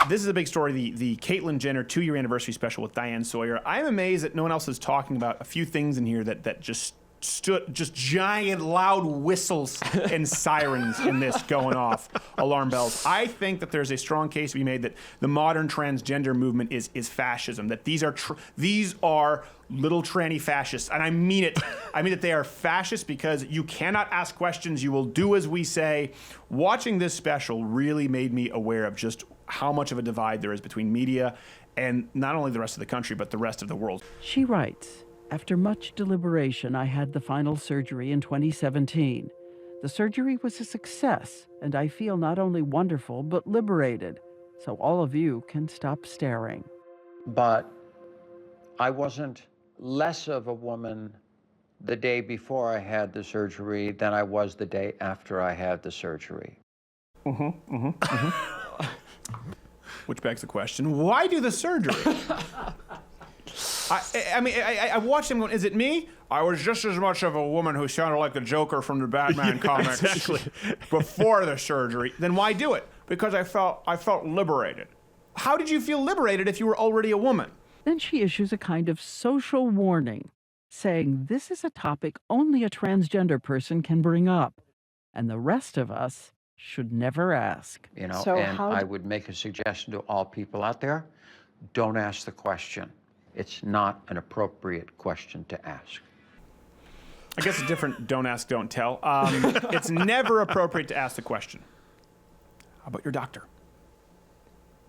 This is a big story, the Caitlyn Jenner 2-year anniversary special with Diane Sawyer. I'm amazed that no one else is talking about a few things in here that just giant loud whistles and sirens in this going off, alarm bells. I think that there's a strong case to be made that the modern transgender movement is fascism, that these are little tranny fascists, and I mean it. I mean that they are fascists because you cannot ask questions, you will do as we say. Watching this special really made me aware of just how much of a divide there is between media and not only the rest of the country, but the rest of the world. She writes, after much deliberation, I had the final surgery in 2017. The surgery was a success, and I feel not only wonderful, but liberated. So all of you can stop staring. But I wasn't less of a woman the day before I had the surgery than I was the day after I had the surgery. Which begs the question, why do the surgery? I mean, I watched him going, is it me? I was just as much of a woman who sounded like the Joker from the Batman comics before the surgery. Then why do it? Because I felt liberated. How did you feel liberated if you were already a woman? Then she issues a kind of social warning, saying this is a topic only a transgender person can bring up, and the rest of us should never ask. You know, and I would make a suggestion to all people out there, don't ask the question. It's not an appropriate question to ask. I guess it's different, don't ask, don't tell. It's never appropriate to ask the question. How about your doctor?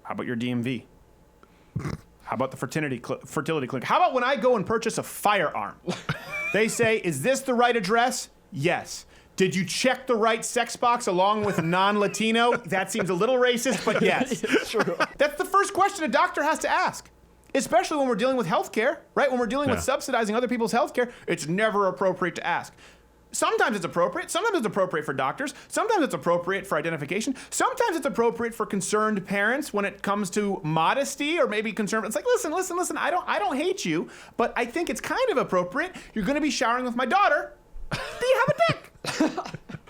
How about your DMV? How about the fertility clinic? How about when I go and purchase a firearm? They say, is this the right address? Yes. Did you check the right sex box along with non-Latino? That seems a little racist, but yes. True. That's the first question a doctor has to ask. Especially when we're dealing with healthcare, right? When we're dealing with subsidizing other people's healthcare, it's never appropriate to ask. Sometimes it's appropriate. Sometimes it's appropriate for doctors. Sometimes it's appropriate for identification. Sometimes it's appropriate for concerned parents when it comes to modesty or maybe concern. It's like, listen. I don't hate you, but I think it's kind of appropriate. You're going to be showering with my daughter. Do you have a dick?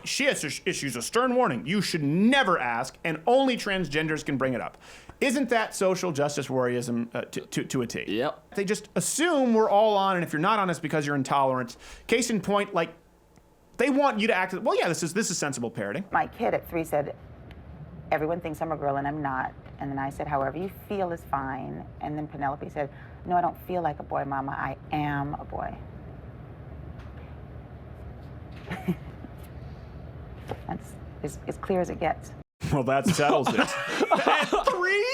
She issues a stern warning. You should never ask, and only transgenders can bring it up. Isn't that social justice warriorism to a T? Yep. They just assume we're all on, and if you're not on, it's because you're intolerant. Case in point, like, they want you to act, well, yeah, this is sensible parenting. My kid at 3 said, everyone thinks I'm a girl and I'm not. And then I said, however you feel is fine. And then Penelope said, no, I don't feel like a boy, Mama. I am a boy. That's as clear as it gets. Well, that settles it. At 3?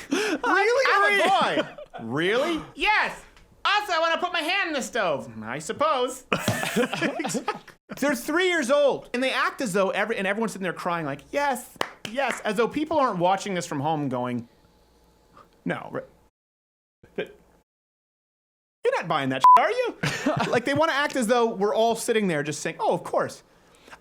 Really? I'm a boy. Really? Yes. Also, I want to put my hand in the stove. I suppose. They're 3 years old, and they act as though everyone's sitting there crying like, yes, as though people aren't watching this from home going, no. You're not buying that shit, are you? Like, they want to act as though we're all sitting there just saying, oh, of course.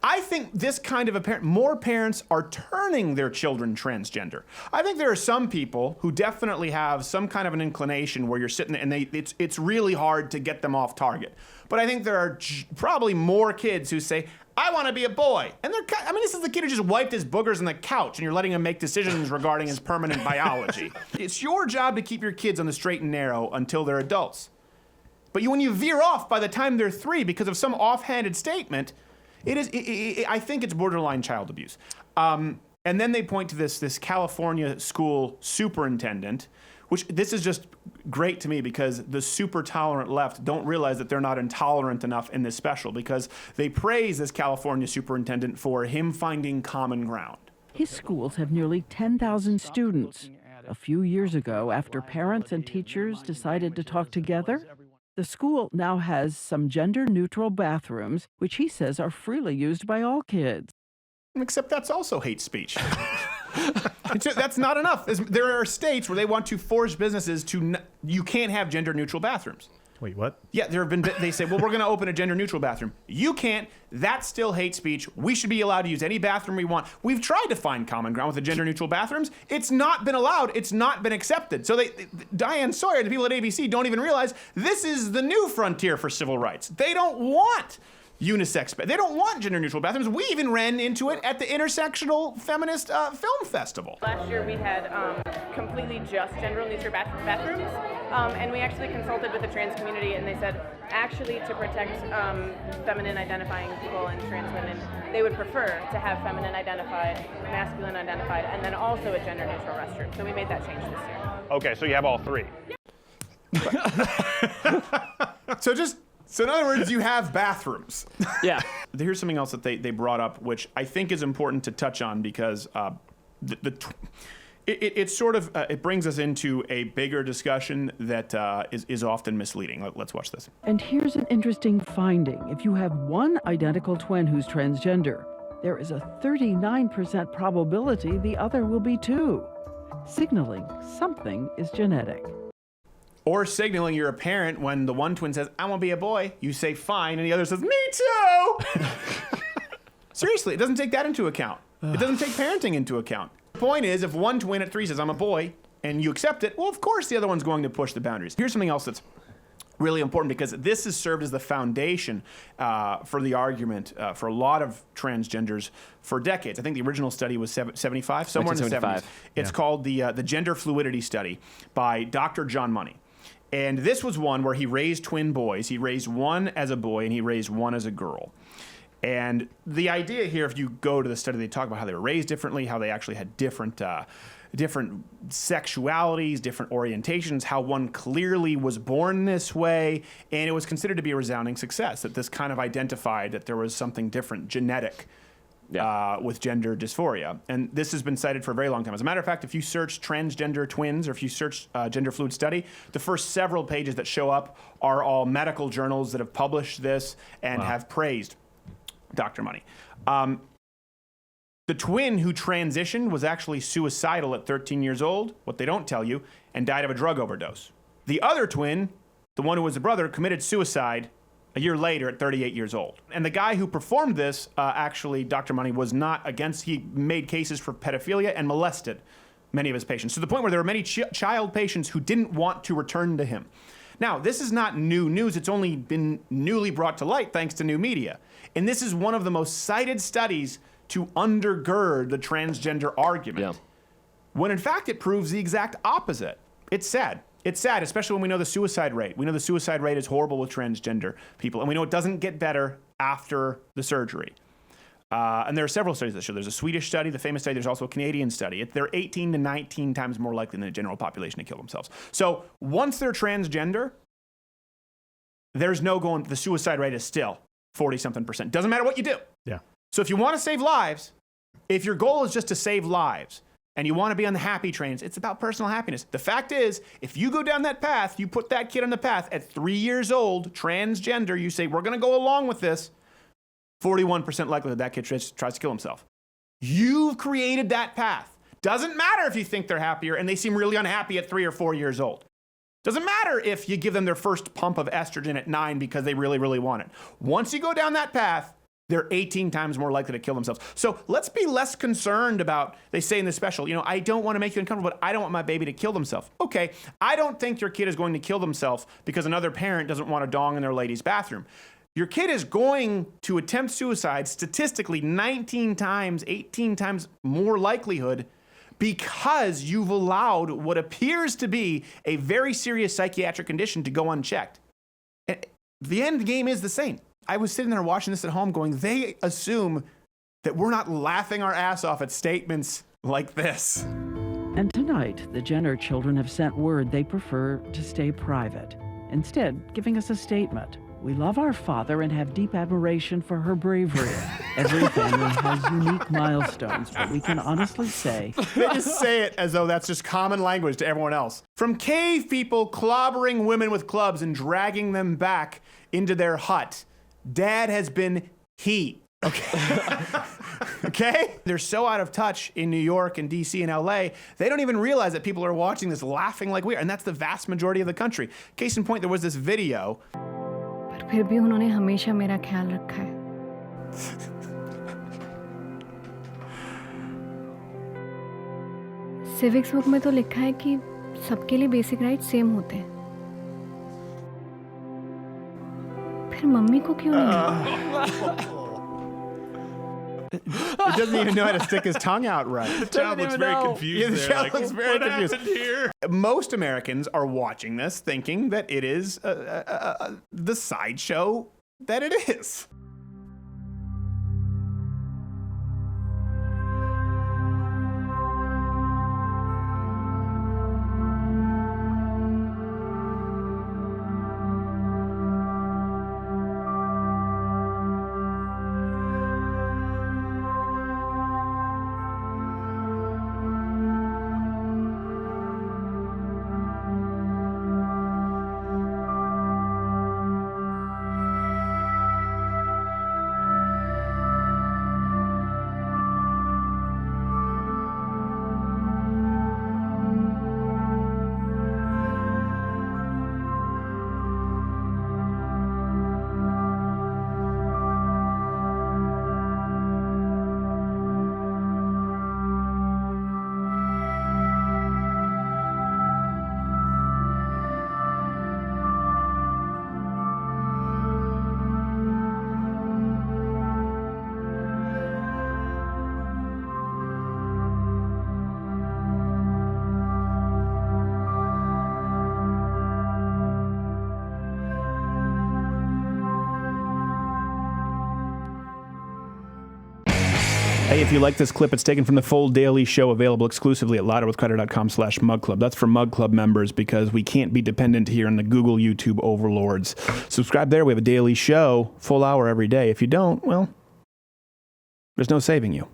I think this kind of a parent, more parents are turning their children transgender. I think there are some people who definitely have some kind of an inclination where you're sitting there and it's really hard to get them off target. But I think there are probably more kids who say, I want to be a boy. And this is the kid who just wiped his boogers on the couch and you're letting him make decisions regarding his permanent biology. It's your job to keep your kids on the straight and narrow until they're adults. But when you veer off by the time they're 3 because of some offhanded statement, I think it's borderline child abuse. And then they point to this California school superintendent, which this is just great to me because the super tolerant left don't realize that they're not intolerant enough in this special because they praise this California superintendent for him finding common ground. His schools have nearly 10,000 students. A few years ago, after parents and teachers decided to talk together, the school now has some gender-neutral bathrooms, which he says are freely used by all kids. Except that's also hate speech. That's not enough. There are states where they want to force businesses to, you can't have gender-neutral bathrooms. Wait, what? Yeah, they say, well, we're going to open a gender-neutral bathroom. You can't. That's still hate speech. We should be allowed to use any bathroom we want. We've tried to find common ground with the gender-neutral bathrooms. It's not been allowed. It's not been accepted. So Diane Sawyer, the people at ABC, don't even realize this is the new frontier for civil rights. They don't want unisex. They don't want gender-neutral bathrooms. We even ran into it at the Intersectional Feminist Film Festival. Last year we had completely just gender-neutral bathrooms, and we actually consulted with the trans community, and they said actually to protect feminine identifying people and trans women, they would prefer to have feminine identified, masculine identified, and then also a gender-neutral restroom. So we made that change this year. Okay, so you have all three. So in other words, you have bathrooms. Yeah. Here's something else that they brought up, which I think is important to touch on because it brings us into a bigger discussion that is often misleading. Let's watch this. And here's an interesting finding. If you have one identical twin who's transgender, there is a 39% probability the other will be too, signaling something is genetic. Or signaling you're a parent when the one twin says, I want to be a boy, you say fine, and the other says, me too! Seriously, it doesn't take that into account. It doesn't take parenting into account. The point is, if one twin at 3 says, I'm a boy, and you accept it, well, of course the other one's going to push the boundaries. Here's something else that's really important because this has served as the foundation for the argument for a lot of transgenders for decades. I think the original study was 75, somewhere in the 70s. It's called the Gender Fluidity Study by Dr. John Money. And this was one where he raised twin boys. He raised one as a boy and he raised one as a girl. And the idea here, if you go to the study, they talk about how they were raised differently, how they actually had different sexualities, different orientations, how one clearly was born this way. And it was considered to be a resounding success, that this kind of identified that there was something different, genetic, with gender dysphoria. And this has been cited for a very long time. As a matter of fact, if you search transgender twins or if you search gender fluid study, the first several pages that show up are all medical journals that have published this and have praised Dr. Money. The twin who transitioned was actually suicidal at 13 years old, what they don't tell you, and died of a drug overdose. The other twin, the one who was the brother, committed suicide a year later at 38 years old. And the guy who performed this, actually, Dr. Money, was not against, he made cases for pedophilia and molested many of his patients, to the point where there were many child patients who didn't want to return to him. Now, this is not new news. It's only been newly brought to light thanks to new media. And this is one of the most cited studies to undergird the transgender argument. When in fact, it proves the exact opposite. It's sad. It's sad, especially when we know the suicide rate. We know the suicide rate is horrible with transgender people, and we know it doesn't get better after the surgery. And there are several studies that show. There's a Swedish study, the famous study. There's also a Canadian study. They're 18 to 19 times more likely than the general population to kill themselves. So once they're transgender, there's no going, the suicide rate is still 40-something%. Doesn't matter what you do. Yeah. So if you want to save lives, if your goal is just to save lives, and you want to be on the happy trains, it's about personal happiness. The fact is, if you go down that path, you put that kid on the path at 3 years old, transgender, you say, we're going to go along with this, 41% likelihood that kid tries to kill himself. You've created that path. Doesn't matter if you think they're happier and they seem really unhappy at 3 or 4 years old. Doesn't matter if you give them their first pump of estrogen at 9 because they really, really want it. Once you go down that path, they're 18 times more likely to kill themselves. So let's be less concerned about, they say in this special, I don't want to make you uncomfortable, but I don't want my baby to kill themselves. Okay, I don't think your kid is going to kill themselves because another parent doesn't want a dong in their lady's bathroom. Your kid is going to attempt suicide statistically 19 times, 18 times more likelihood because you've allowed what appears to be a very serious psychiatric condition to go unchecked. And the end game is the same. I was sitting there watching this at home going, they assume that we're not laughing our ass off at statements like this. And tonight, the Jenner children have sent word they prefer to stay private, instead giving us a statement. We love our father and have deep admiration for her bravery. Every family has unique milestones, but we can honestly say... They just say it as though that's just common language to everyone else. From cave people clobbering women with clubs and dragging them back into their hut, Dad has been he. Okay? Okay? They're so out of touch in New York and DC and LA, they don't even realize that people are watching this laughing like we are. And that's the vast majority of the country. Case in point, there was this video. पर फिर भी उन्होंने हमेशा मेरा ख्याल रखा है। Civics book में तो लिखा है कि सबके लिए बेसिक राइट सेम होते हैं। फिर फिर मम्मी को क्यों नहीं? He doesn't even know how to stick his tongue out right. The child looks very confused. Yeah, the there. child Like, looks very what confused. happened here? Most Americans are watching this thinking that it is the sideshow that it is. Hey, if you like this clip, it's taken from the full daily show available exclusively at louderwithcrowder.com/mugclub. That's for Mug Club members because we can't be dependent here on the Google, YouTube overlords. Subscribe there. We have a daily show, full hour every day. If you don't, well, there's no saving you.